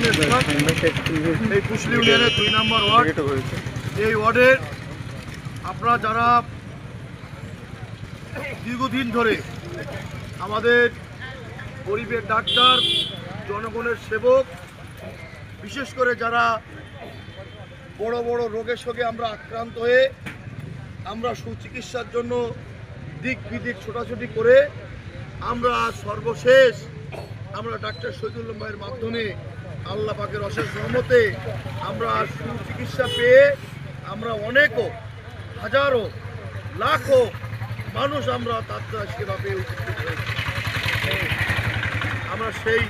এই কুশলী ইউনিয়নের 2 নম্বর ওয়ার্ড। এই ওয়ার্ডের আপনারা যারা দীর্ঘদিন ধরে আমাদের গরিবের ডাক্তার, জনগণের সেবক, বিশেষ করে যারা বড় বড় রোগের সঙ্গে আমরা আক্রান্ত হয়ে আমরা সুচিকিৎসার জন্য দিক বিদিক ছোটাছুটি করে আমরা সর্বশেষ আমরা ডাক্তার শহীদুল ভাইয়ের মাধ্যমে আল্লাহ পাকের অশেষ রহমতে আমরা সুচিকিৎসা পেয়ে আমরা অনেকও হাজারো লাখো মানুষ আমরা তার সেবা পেয়ে উপস্থিত হয়েছি। আমরা সেই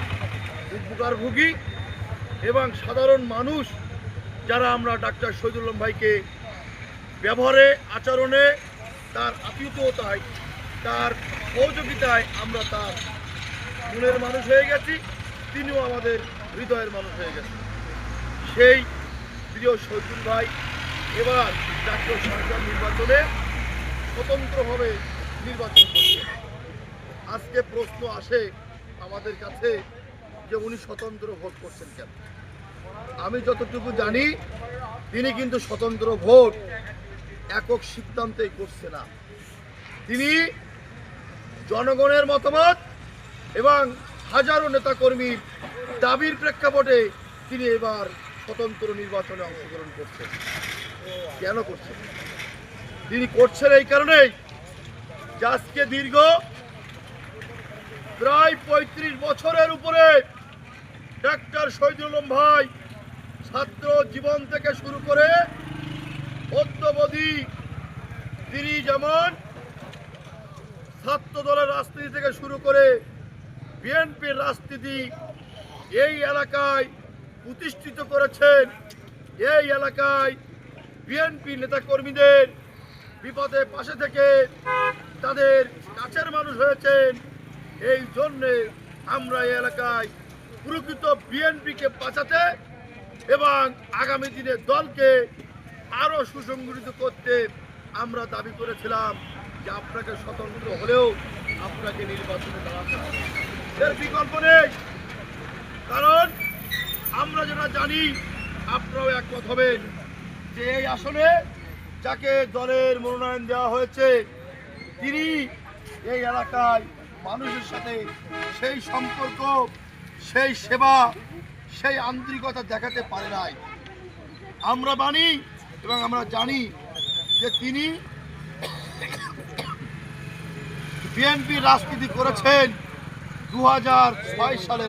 উপকারভোগী এবং সাধারণ মানুষ যারা আমরা ডাক্তার শহীদুল ভাইকে ব্যবহারে, আচরণে, তার আতিথ্যতায়, তার সহযোগিতায় আমরা তার মনের মানুষ হয়ে গেছি, তিনিও আমাদের হৃদয়ের মানুষ হয়ে গেছে। সেই প্রিয় শহীদুল ভাই এবার জাতীয় সংসদ নির্বাচনে স্বতন্ত্রভাবে নির্বাচন করছে। আজকে প্রশ্ন আসে আমাদের কাছে যে উনি স্বতন্ত্র ভোট করছেন কেন? আমি যতটুকু জানি তিনি কিন্তু স্বতন্ত্র ভোট একক সিদ্ধান্তেই করছে না। তিনি জনগণের মতামত এবং হাজারো নেতাকর্মীর দাবির প্রেক্ষাপটে তিনি এবার স্বতন্ত্র নির্বাচনে অংশগ্রহণ করছেন। কেন করছেন? তিনি করছেন এই কারণেই যে আজকে দীর্ঘ প্রায় 35 বছরের উপরে ডাক্তার শহীদুল ভাই ছাত্র জীবন থেকে শুরু করে অদ্যাবধি তিনি যেমন ছাত্র দলের রাজনীতি থেকে শুরু করে বিএনপির রাজনীতি এই এলাকায় প্রতিষ্ঠিত করেছেন। এই এলাকায় বিএনপি নেতাকর্মীদের বিপদে পাশে থেকে তাদের কাছের মানুষ হয়েছেন। এই জন্যে আমরা এই এলাকায় প্রকৃত বিএনপিকে বাঁচাতে এবং আগামী দিনে দলকে আরো সুসংগঠিত করতে আমরা দাবি করেছিলাম যে আপনাকে স্বতন্ত্র হলেও আপনাকে নির্বাচনে দাঁড়াতে হবে, এর বিকল্প নেই। কারণ আমরা যেটা জানি, আপনারাও একমত হবেন যে এই আসনে যাকে দলের মনোনয়ন দেওয়া হয়েছে তিনি এই এলাকায় মানুষের সাথে সেই সম্পর্ক, সেই সেবা, সেই আন্তরিকতা দেখাতে পারে নাই। আমরা মানি এবং আমরা জানি যে তিনি বিএনপির রাজনীতি করেছেন 2006 সালে।